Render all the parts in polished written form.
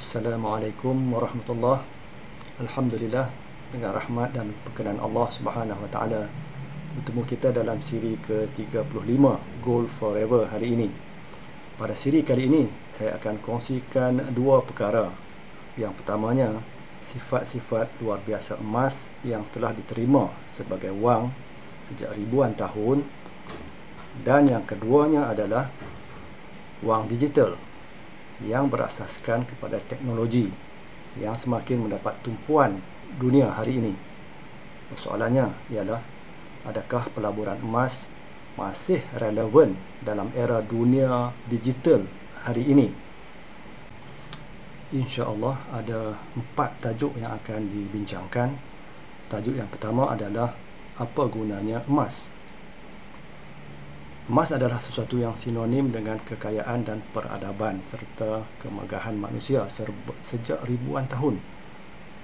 Assalamualaikum warahmatullahi. Alhamdulillah, dengan rahmat dan perkenan Allah Subhanahu Wa Taala, bertemu kita dalam siri ke-35 Gold Forever hari ini. Pada siri kali ini, saya akan kongsikan dua perkara. Yang pertamanya, sifat-sifat luar biasa emas yang telah diterima sebagai wang sejak ribuan tahun. Dan yang keduanya adalah wang digital yang berasaskan kepada teknologi yang semakin mendapat tumpuan dunia hari ini. Persoalannya ialah, adakah pelaburan emas masih relevan dalam era dunia digital hari ini? InsyaAllah ada 4 tajuk yang akan dibincangkan. Tajuk yang pertama adalah, apa gunanya emas? Emas adalah sesuatu yang sinonim dengan kekayaan dan peradaban serta kemegahan manusia sejak ribuan tahun.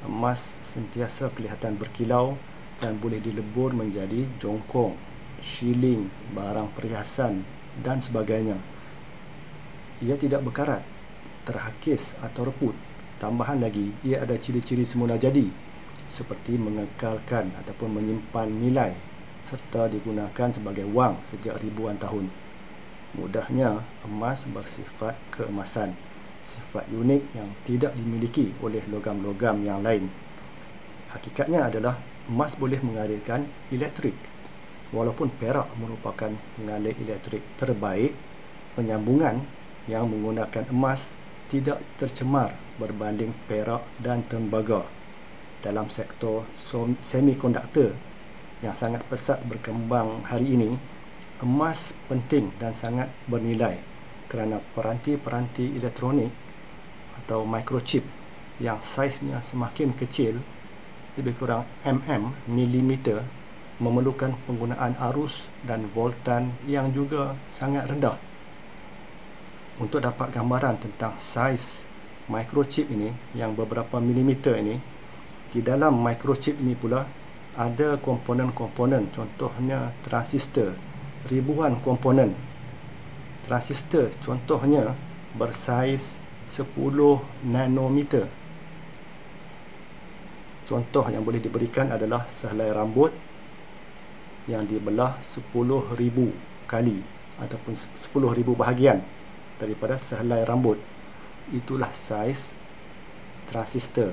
Emas sentiasa kelihatan berkilau dan boleh dilebur menjadi jongkong, shilling, barang perhiasan dan sebagainya. Ia tidak berkarat, terhakis atau reput. Tambahan lagi, ia ada ciri-ciri semula jadi seperti mengekalkan ataupun menyimpan nilai serta digunakan sebagai wang sejak ribuan tahun. Mudahnya, emas bersifat keemasan, sifat unik yang tidak dimiliki oleh logam-logam yang lain. Hakikatnya adalah, emas boleh mengalirkan elektrik. Walaupun perak merupakan pengalir elektrik terbaik, penyambungan yang menggunakan emas tidak tercemar berbanding perak dan tembaga. Dalam sektor semikonduktor yang sangat pesat berkembang hari ini, emas penting dan sangat bernilai kerana peranti-peranti elektronik atau microchip yang saiznya semakin kecil, lebih kurang milimeter, memerlukan penggunaan arus dan voltan yang juga sangat rendah. Untuk dapat gambaran tentang saiz microchip ini yang beberapa milimeter ini, di dalam microchip ini pula ada komponen-komponen, contohnya transistor, ribuan komponen. Transistor contohnya bersaiz 10 nanometer. Contoh yang boleh diberikan adalah sehelai rambut yang dibelah 10,000 kali ataupun 10,000 bahagian daripada sehelai rambut. Itulah saiz transistor,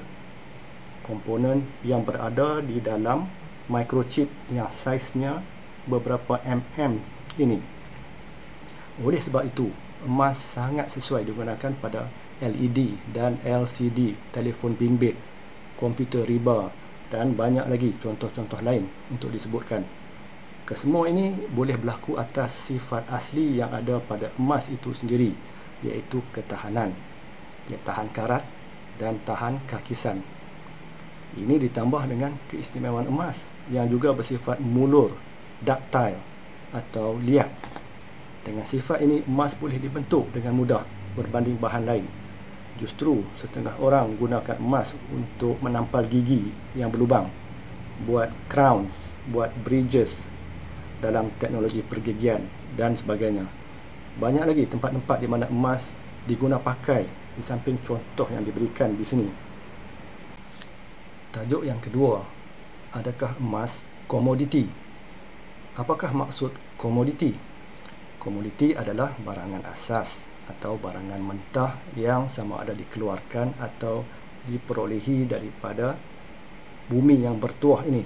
komponen yang berada di dalam microchip yang saiznya beberapa ini. Oleh sebab itu, emas sangat sesuai digunakan pada LED dan LCD, telefon bimbit, komputer riba dan banyak lagi contoh-contoh lain untuk disebutkan. Kesemua ini boleh berlaku atas sifat asli yang ada pada emas itu sendiri, iaitu ketahanan. Ia tahan karat dan tahan kakisan. Ini ditambah dengan keistimewaan emas yang juga bersifat mulur, ductile atau liat. Dengan sifat ini, emas boleh dibentuk dengan mudah berbanding bahan lain. Justru setengah orang gunakan emas untuk menampal gigi yang berlubang, buat crowns, buat bridges dalam teknologi pergigian dan sebagainya. Banyak lagi tempat-tempat di mana emas diguna pakai di samping contoh yang diberikan di sini. Tajuk yang kedua, adakah emas komoditi? Apakah maksud komoditi? Komoditi adalah barangan asas atau barangan mentah yang sama ada dikeluarkan atau diperolehi daripada bumi yang bertuah ini.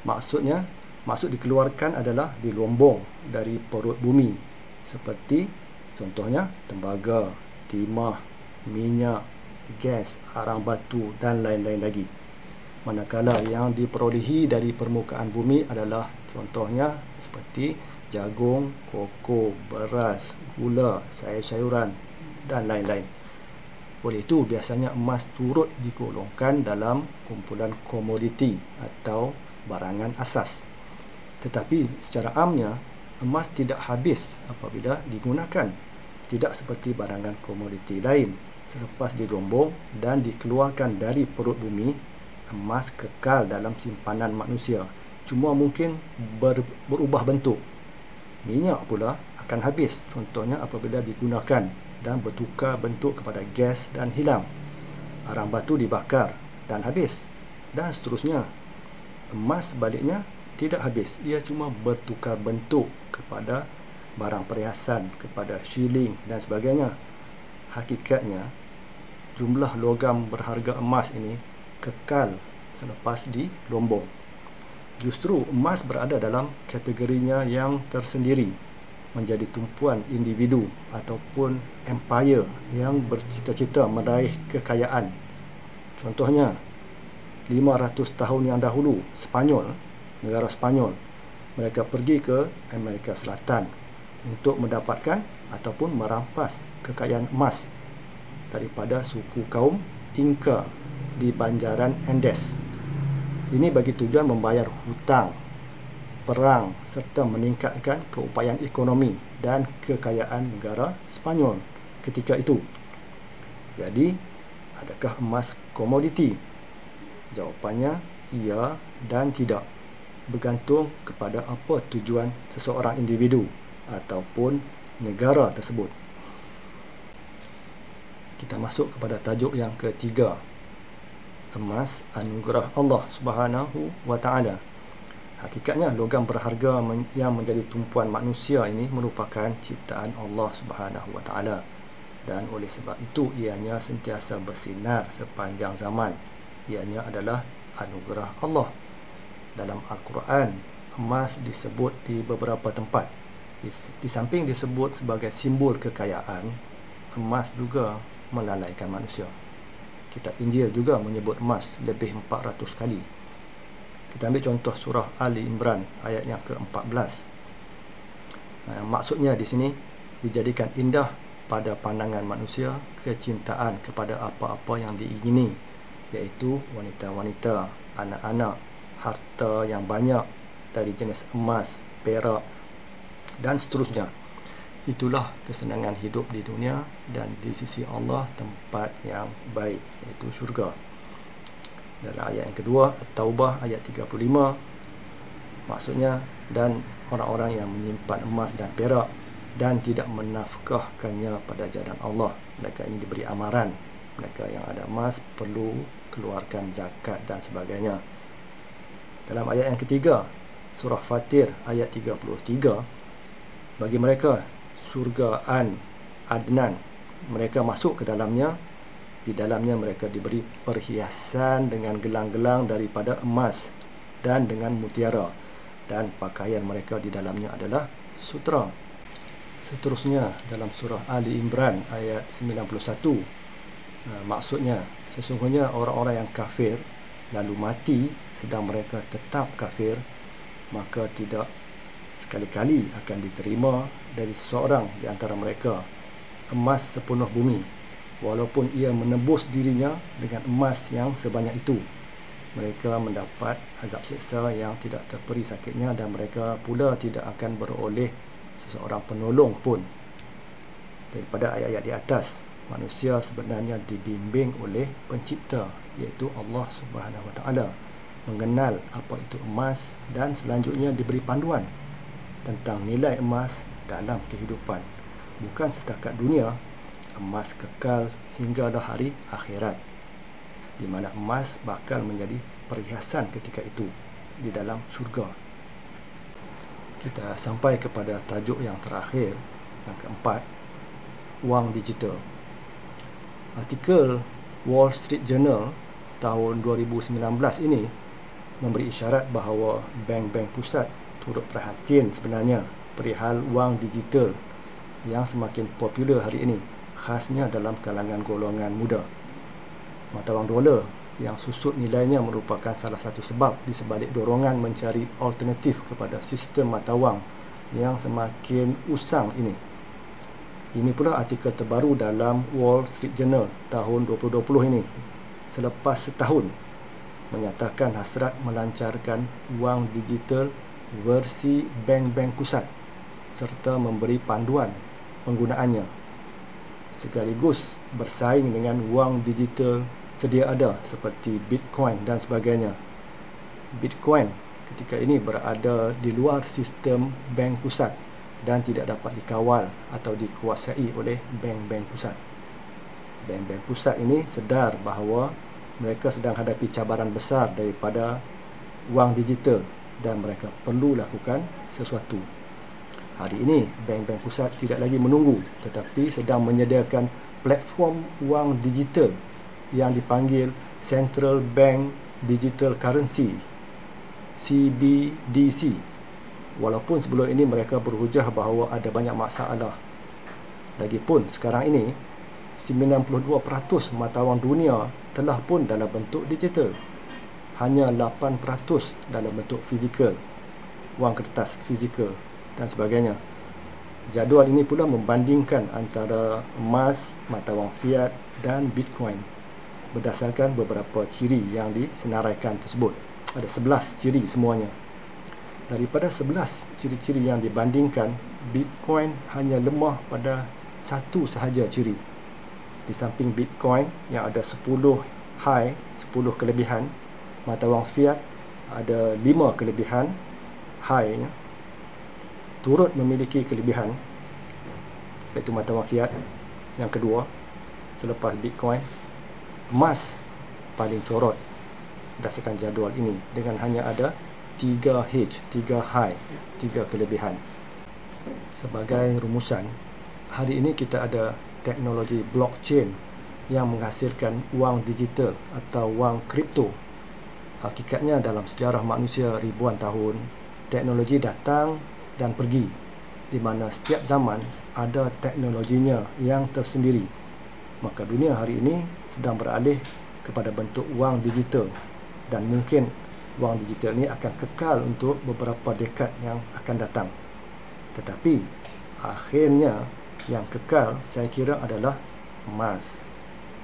Maksud dikeluarkan adalah dilombong dari perut bumi, seperti contohnya tembaga, timah, minyak, gas, arang batu dan lain-lain lagi. Manakala yang diperolehi dari permukaan bumi adalah contohnya seperti jagung, koko, beras, gula, sayur-sayuran dan lain-lain. Oleh itu, biasanya emas turut digolongkan dalam kumpulan komoditi atau barangan asas. Tetapi secara amnya, emas tidak habis apabila digunakan. Tidak seperti barangan komoditi lain. Selepas dirombong dan dikeluarkan dari perut bumi, emas kekal dalam simpanan manusia, cuma mungkin berubah bentuk. Minyak pula akan habis, contohnya apabila digunakan dan bertukar bentuk kepada gas dan hilang. arang batu dibakar dan habis, dan seterusnya. Emas baliknya tidak habis, ia cuma bertukar bentuk kepada barang perhiasan, kepada shilling dan sebagainya. Hakikatnya, jumlah logam berharga emas ini kekal selepas dilombong. Justru emas berada dalam kategorinya yang tersendiri, menjadi tumpuan individu ataupun empire yang bercita-cita meraih kekayaan. Contohnya, 500 tahun yang dahulu, negara Spanyol, mereka pergi ke Amerika Selatan untuk mendapatkan ataupun merampas kekayaan emas daripada suku kaum Inca di banjaran Andes. Ini bagi tujuan membayar hutang, perang serta meningkatkan keupayaan ekonomi dan kekayaan negara Spanyol ketika itu. Jadi, adakah emas komoditi? Jawapannya ya dan tidak, bergantung kepada apa tujuan seseorang individu ataupun negara tersebut. Kita masuk kepada tajuk yang ketiga, emas anugerah Allah Subhanahu wa Ta'ala. Hakikatnya logam berharga yang menjadi tumpuan manusia ini merupakan ciptaan Allah Subhanahu wa Ta'ala, dan oleh sebab itu ianya sentiasa bersinar sepanjang zaman. Ianya adalah anugerah Allah. Dalam Al-Quran, emas disebut di beberapa tempat. Di samping disebut sebagai simbol kekayaan, emas juga melalaikan manusia. Kitab Injil juga menyebut emas lebih 400 kali. Kita ambil contoh surah Ali Imran ayat yang ke-14. Maksudnya di sini, dijadikan indah pada pandangan manusia kecintaan kepada apa-apa yang diingini, iaitu wanita-wanita, anak-anak, harta yang banyak dari jenis emas, perak dan seterusnya. Itulah kesenangan hidup di dunia, dan di sisi Allah tempat yang baik, iaitu syurga. Dalam ayat yang kedua, At-Taubah ayat 35, maksudnya, dan orang-orang yang menyimpan emas dan perak dan tidak menafkahkannya pada jalan Allah, mereka ini diberi amaran. Mereka yang ada emas perlu keluarkan zakat dan sebagainya. Dalam ayat yang ketiga, surah Fatir ayat 33, bagi mereka syurga Adnan, mereka masuk ke dalamnya. Di dalamnya mereka diberi perhiasan dengan gelang-gelang daripada emas dan dengan mutiara, dan pakaian mereka di dalamnya adalah sutera. Seterusnya dalam surah Ali Imran ayat 91, maksudnya, sesungguhnya orang-orang yang kafir lalu mati sedang mereka tetap kafir, maka tidak sekali-kali akan diterima dari seseorang di antara mereka emas sepenuh bumi, walaupun ia menebus dirinya dengan emas yang sebanyak itu. Mereka mendapat azab siksa yang tidak terperi sakitnya, dan mereka pula tidak akan beroleh seseorang penolong pun. Daripada ayat-ayat di atas, manusia sebenarnya dibimbing oleh pencipta, iaitu Allah Subhanahu wa Ta'ala, mengenal apa itu emas, dan selanjutnya diberi panduan tentang nilai emas dalam kehidupan. Bukan setakat dunia, emas kekal sehinggalah hari akhirat, di mana emas bakal menjadi perhiasan ketika itu di dalam syurga. Kita sampai kepada tajuk yang terakhir, yang keempat, wang digital. Artikel Wall Street Journal tahun 2019 ini memberi isyarat bahawa bank-bank pusat turut perhatian sebenarnya perihal wang digital yang semakin popular hari ini, khasnya dalam kalangan golongan muda. Mata wang dolar yang susut nilainya merupakan salah satu sebab di sebalik dorongan mencari alternatif kepada sistem mata wang yang semakin usang ini. Ini pula artikel terbaru dalam Wall Street Journal tahun 2020 ini, selepas setahun menyatakan hasrat melancarkan wang digital versi bank-bank pusat serta memberi panduan penggunaannya, sekaligus bersaing dengan wang digital sedia ada seperti Bitcoin dan sebagainya. Bitcoin ketika ini berada di luar sistem bank pusat dan tidak dapat dikawal atau dikuasai oleh bank-bank pusat. bank-bank pusat ini sedar bahawa mereka sedang hadapi cabaran besar daripada wang digital dan mereka perlu lakukan sesuatu. Hari ini, bank-bank pusat tidak lagi menunggu tetapi sedang menyediakan platform wang digital yang dipanggil Central Bank Digital Currency, CBDC. Walaupun sebelum ini mereka berhujah bahawa ada banyak masalah. Lagipun sekarang ini 92% mata wang dunia telah pun dalam bentuk digital. Hanya 8% dalam bentuk fizikal, wang kertas fizikal dan sebagainya. Jadual ini pula membandingkan antara emas, mata wang fiat dan Bitcoin berdasarkan beberapa ciri yang disenaraikan tersebut. Ada 11 ciri semuanya. Daripada 11 ciri-ciri yang dibandingkan, Bitcoin hanya lemah pada satu sahaja ciri. Di samping Bitcoin yang ada 10 high, 10 kelebihan, mata wang fiat ada 5 kelebihan high-nya, turut memiliki kelebihan, iaitu mata wang fiat yang kedua selepas Bitcoin. Emas paling corot berdasarkan jadual ini dengan hanya ada 3H, 3 high, 3 kelebihan. Sebagai rumusan, hari ini kita ada teknologi blockchain yang menghasilkan wang digital atau wang kripto. Hakikatnya dalam sejarah manusia ribuan tahun, teknologi datang dan pergi, di mana setiap zaman ada teknologinya yang tersendiri. Maka dunia hari ini sedang beralih kepada bentuk wang digital dan mungkin wang digital ini akan kekal untuk beberapa dekad yang akan datang. Tetapi akhirnya yang kekal saya kira adalah emas,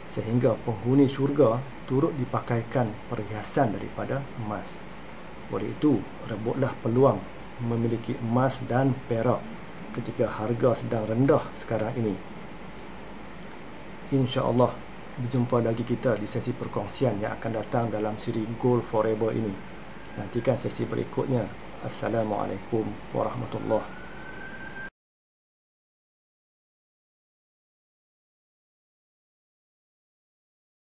sehingga penghuni syurga turut dipakaikan perhiasan daripada emas. Oleh itu, rebutlah peluang memiliki emas dan perak ketika harga sedang rendah sekarang ini. InsyaAllah berjumpa lagi kita di sesi perkongsian yang akan datang dalam siri Gold Forever ini. Nantikan sesi berikutnya. Assalamualaikum warahmatullahi wabarakatuh.